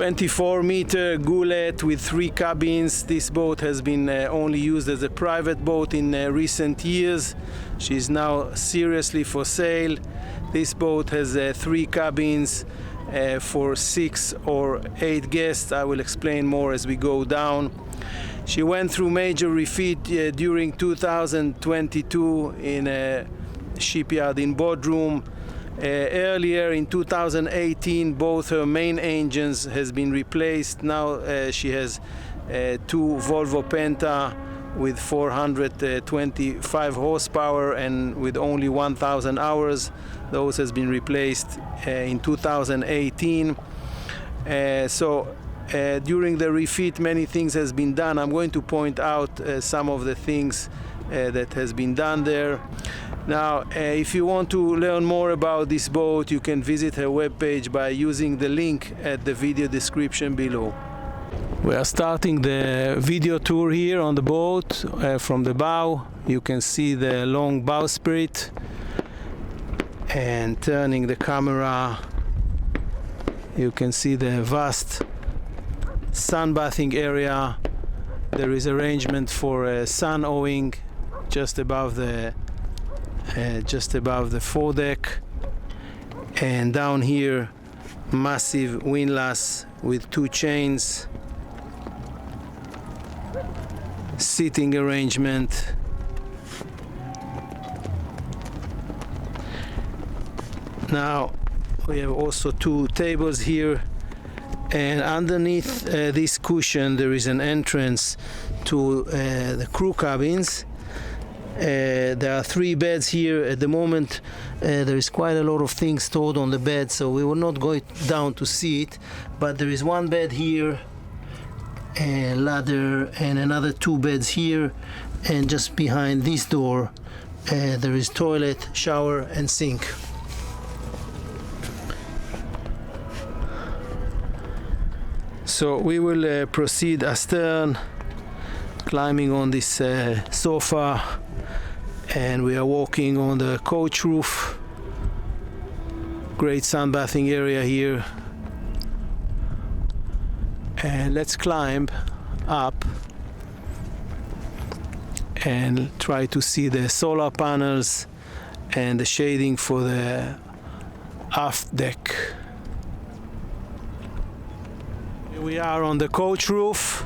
24-meter Gullet with 3 cabins. This boat has been only used as a private boat in recent years. She's now seriously for sale. This boat has 3 cabins for 6 or 8 guests. I will explain more as we go down. She went through major refit during 2022 in a shipyard in Bodrum. Earlier in 2018, both her main engines has been replaced. Now she has 2 VOLVO Penta with 425 horsepower and with only 1,000 hours. Those has been replaced in 2018. During the refit, many things has been done. I'm going to point out some of the things that has been done there. Now, if you want to learn more about this boat, you can visit her webpage by using the link at the video description below. We are starting the video tour here on the boat from the bow. You can see the long bowsprit, and turning the camera, you can see the vast sunbathing area. There is arrangement for sun owing just above the foredeck, and down here massive windlass with 2 chains, seating arrangement. Now we have also 2 tables here, and underneath this cushion there is an entrance to the crew cabins. There are 3 beds here at the moment. There is quite a lot of things stored on the bed, so we will not go down to see it, but there is 1 bed here, a ladder, and another 2 beds here, and just behind this door there is toilet, shower and sink. So we will proceed astern, climbing on this sofa, and we are walking on the coach roof. Great sunbathing area here, and let's climb up and try to see the solar panels and the shading for the aft deck. Here we are on the coach roof.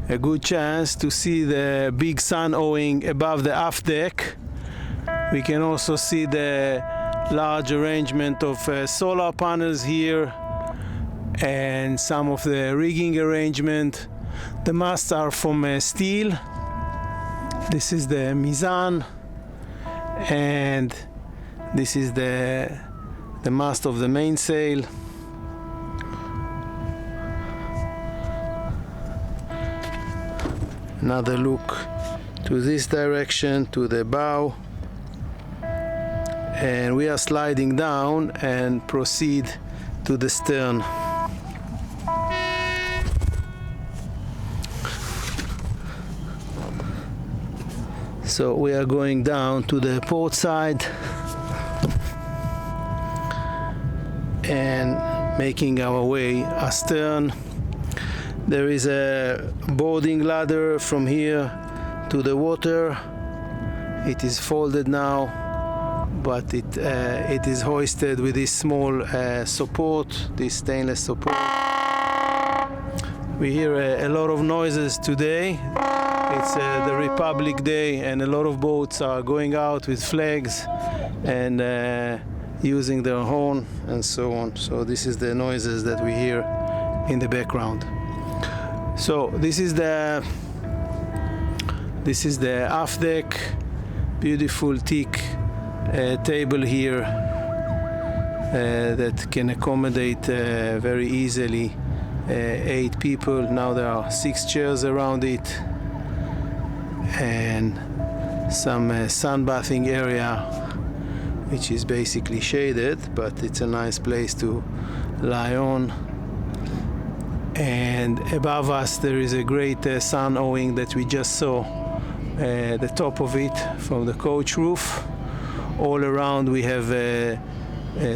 A good chance to see the big sun owing above the aft deck. We can also see the large arrangement of solar panels here and some of the rigging arrangement. The masts are from steel. This is the mizan, and this is the mast of the mainsail. Another look to this direction, to the bow, and we are sliding down and proceed to the stern. So we are going down to the port side and making our way astern. There is a boarding ladder from here to the water. It is folded now, but it is hoisted with this small support, this stainless support. We hear a lot of noises today. It's the Republic Day, and a lot of boats are going out with flags and using their horn and so on. So this is the noises that we hear in the background. So this is the aft deck. Beautiful thick table here that can accommodate very easily 8 people. Now there are 6 chairs around it, and some sunbathing area which is basically shaded, but it's a nice place to lie on. And above us there is a great sun owing that we just saw the top of it from the coach roof. All around we have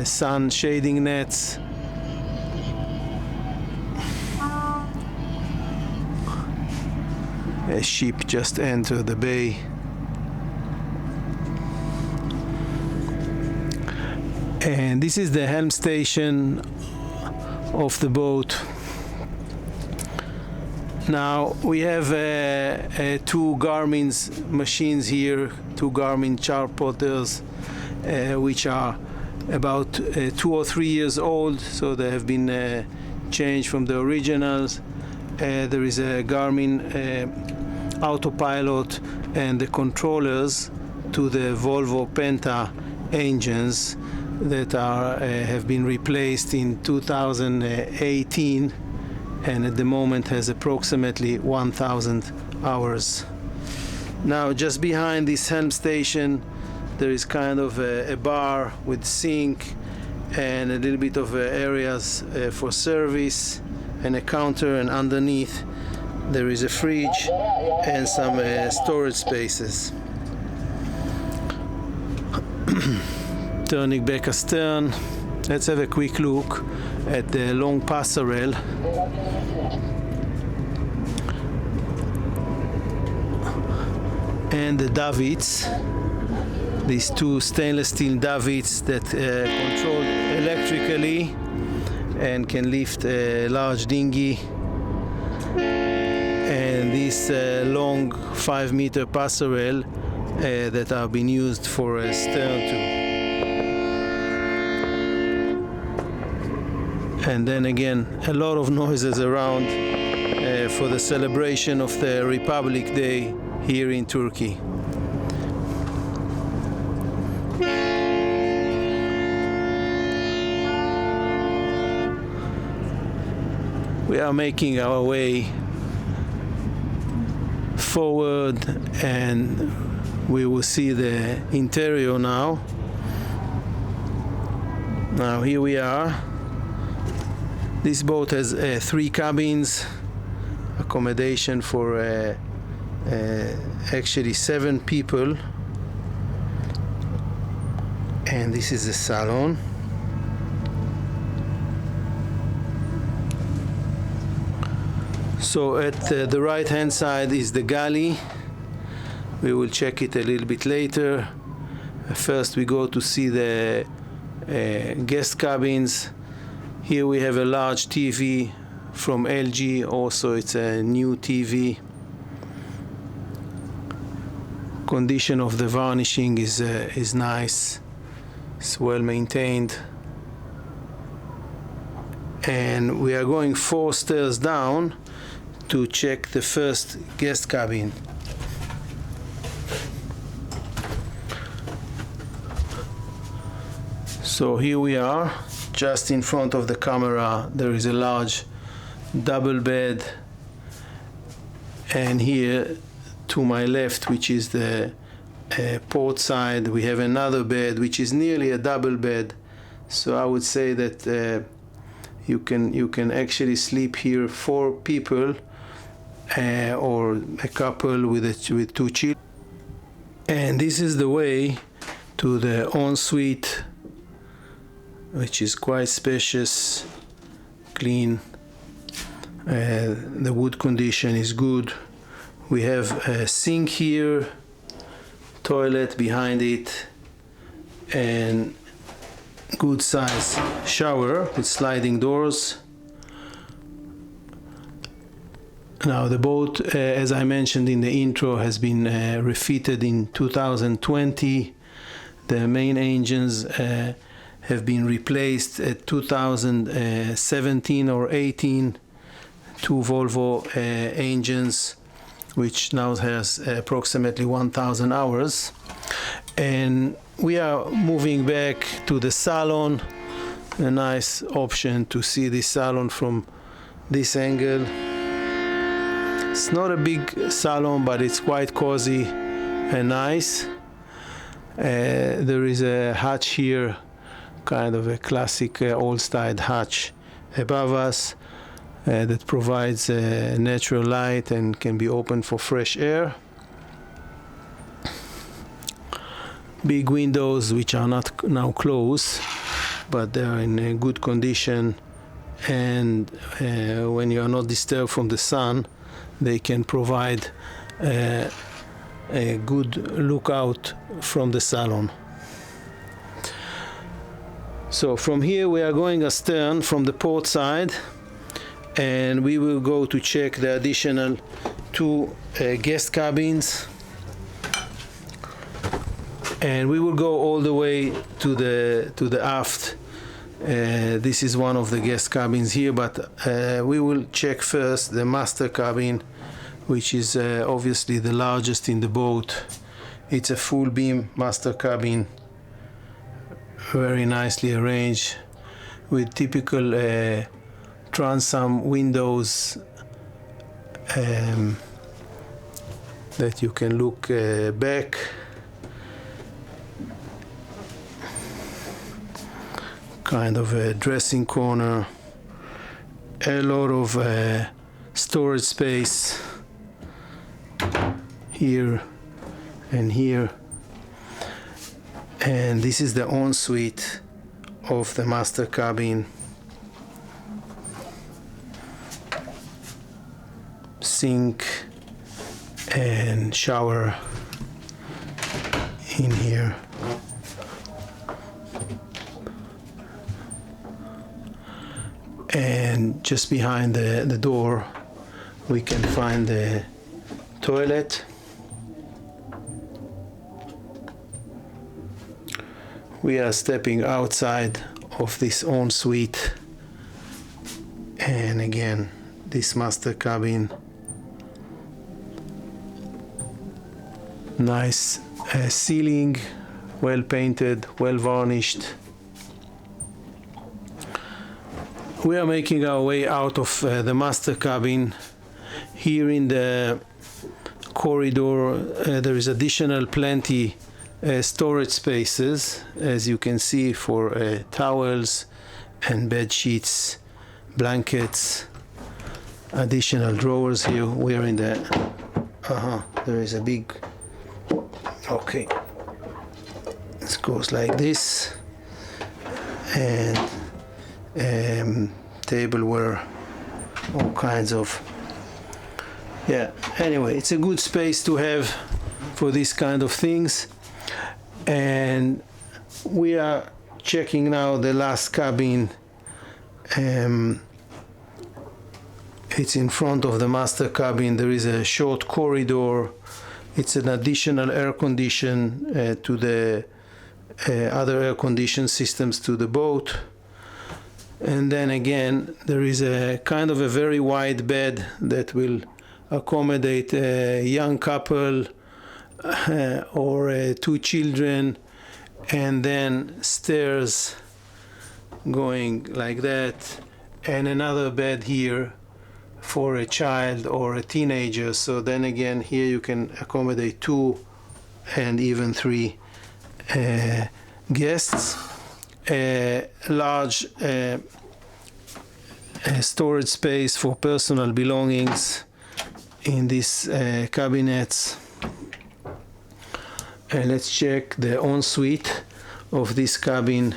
sun shading nets, a ship just entered the bay. And this is the helm station of the boat. Now we have two Garmin's machines here, two Garmin chartplotters, which are about 2 or 3 years old, so they have been changed from the originals. There is a Garmin autopilot and the controllers to the Volvo Penta engines that have been replaced in 2018 and at the moment has approximately 1,000 hours. Now just behind this helm station there is kind of a bar with sink and a little bit of areas for service and a counter, and underneath there is a fridge and some storage spaces. Turning back astern, let's have a quick look at the long passerelle. And the davits, these two stainless steel davits that control electrically and can lift a large dinghy, and this long 5-meter passerelle that have been used for a stern too. And then again, a lot of noises around for the celebration of the Republic Day here in Turkey. We are making our way forward and we will see the interior now. Now here we are. This boat has 3 cabins, accommodation for actually 7 people, and this is the salon. So at the right hand side is the galley. We will check it a little bit later. First we go to see the guest cabins. Here we have a large TV from LG, also it's a new TV. Condition of the varnishing is nice, it's well maintained. And we are going 4 stairs down to check the first guest cabin. So here we are, just in front of the camera there is a large double bed, and here to my left, which is the port side, we have another bed which is nearly a double bed. So I would say that you can actually sleep here 4 people or a couple with 2 children. And this is the way to the ensuite, which is quite spacious, clean. The wood condition is good. We have a sink here, toilet behind it, and good size shower with sliding doors. Now the boat, as I mentioned in the intro, has been refitted in 2020. The main engines have been replaced at 2017 or 18. 2 Volvo engines, which now has approximately 1,000 hours. And we are moving back to the salon. A nice option to see the salon from this angle. It's not a big salon, but it's quite cozy and nice. There is a hatch here, kind of a classic old-style hatch above us that provides natural light and can be opened for fresh air. Big windows which are not now closed, but they are in good condition, and when you are not disturbed from the sun, they can provide a good lookout from the salon. So from here we are going astern from the port side, and we will go to check the additional two guest cabins, and we will go all the way to the aft. This is one of the guest cabins here, but we will check first the master cabin, which is obviously the largest in the boat. It's a full beam master cabin, very nicely arranged with typical transom windows that you can look back. Kind of a dressing corner, a lot of storage space here and here, and this is the ensuite of the master cabin. Sink and shower in here. And just behind the door we can find the toilet. We are stepping outside of this ensuite, and again this master cabin, nice ceiling, well painted, well varnished. We are making our way out of the master cabin. Here in the corridor there is additional plenty storage spaces, as you can see, for towels and bed sheets, blankets, additional drawers here. We are in the there is a big, okay, it goes like this, and tableware, all kinds of, yeah, anyway, it's a good space to have for these kind of things. And we are checking now the last cabin. It's in front of the master cabin. There is a short corridor. It's an additional air condition to the other air condition systems to the boat. And then again there is a kind of a very wide bed that will accommodate a young couple or two children, and then stairs going like that, and another bed here for a child or a teenager. So then again here you can accommodate two and even three guests. A large storage space for personal belongings in these cabinets. Let's check the ensuite of this cabin.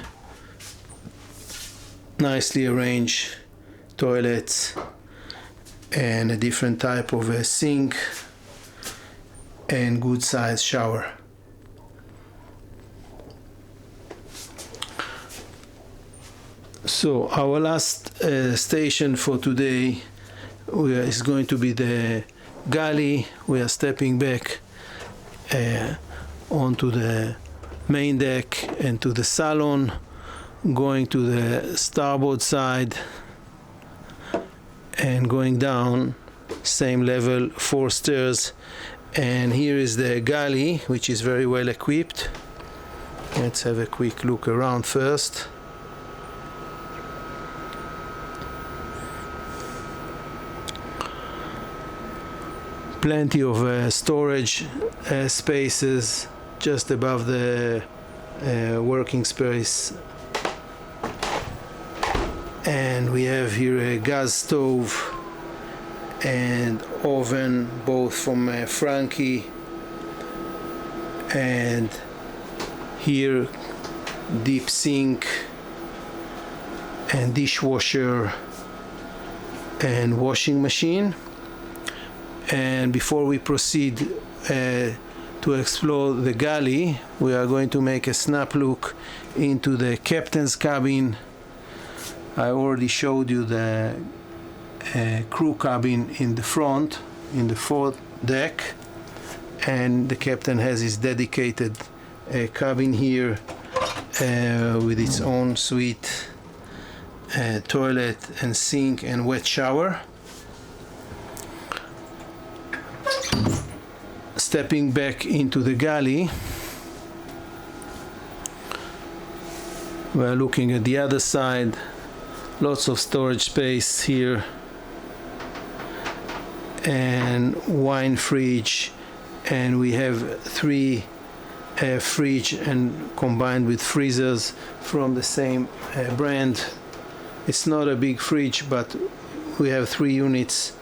Nicely arranged toilets and a different type of a sink and good size shower. So our last station for today is going to be the galley. We are stepping back onto the main deck and to the salon, going to the starboard side and going down same level, 4 stairs, and here is the galley, which is very well equipped. Let's have a quick look around first. Plenty of storage spaces just above the working space, and we have here a gas stove and oven, both from Frankie, and here deep sink and dishwasher and washing machine. And before we proceed to explore the galley, we are going to make a snap look into the captain's cabin. I already showed you the crew cabin in the front, in the fourth deck, and the captain has his dedicated cabin here with its own suite, toilet and sink and wet shower. Stepping back into the galley, we're looking at the other side. Lots of storage space here, and wine fridge, and we have 3 fridge and combined with freezers from the same brand. It's not a big fridge, but we have 3 units,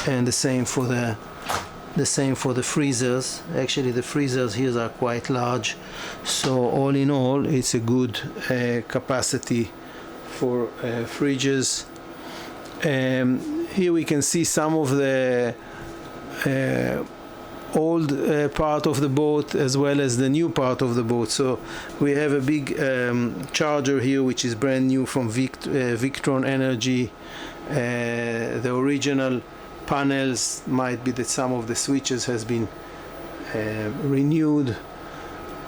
and the same for the freezers. Actually, the freezers here are quite large, so all in all, it's a good capacity for fridges. Here we can see some of the old part of the boat as well as the new part of the boat. So we have a big charger here, which is brand new from Victron Energy. The original panels might be that some of the switches has been renewed.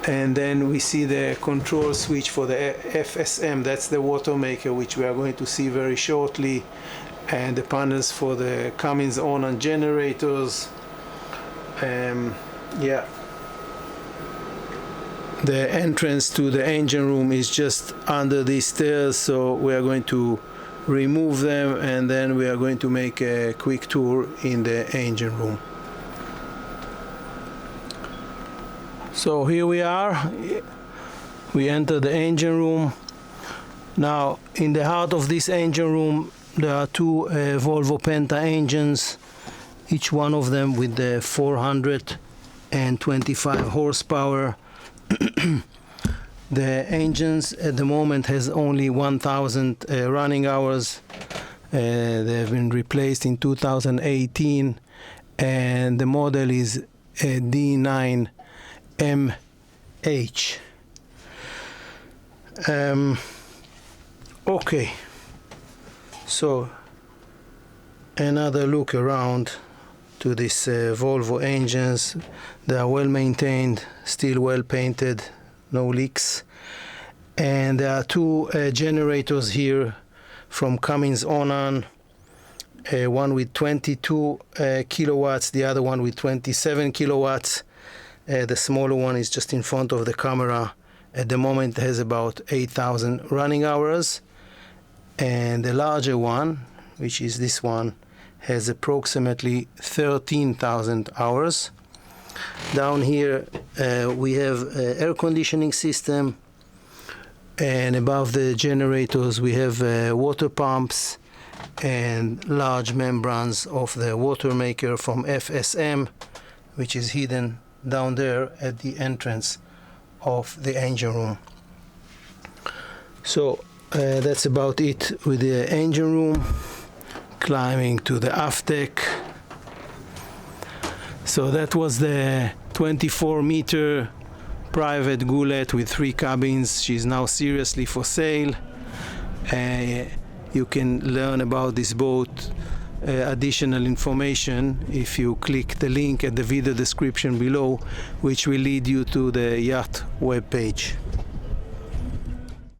And then we see the control switch for the FSM, that's the water maker, which we are going to see very shortly, and the panels for the X Onan Generators. Yeah, the entrance to the engine room is just under these stairs, so we are going to remove them, and then we are going to make a quick tour in the engine room. So here we are, we enter the engine room. Now in the heart of this engine room there are 2 VOLVO Penta engines, each one of them with the 425 horsepower. The engines at the moment has only 1,000 running hours. They have been replaced in 2018, and the model is D9MH. Okay, so another look around to these Volvo engines. They are well maintained, still well painted, no leaks. And there are 2 generators here from X Onan, one with 22 kilowatts, the other one with 27 kilowatts. The smaller one is just in front of the camera. At the moment it has about 8,000 running hours, and the larger one, which is this one, has approximately 13,000 hours. Down here we have air conditioning system, and above the generators we have water pumps and large membranes of the water maker from FSM, which is hidden down there at the entrance of the engine room. So that's about it with the engine room. Climbing to the aft deck. So that was the 24-meter private Gullet with 3 cabins. She's now seriously for sale. You can learn about this boat, additional information, if you click the link at the video description below, which will lead you to the yacht webpage.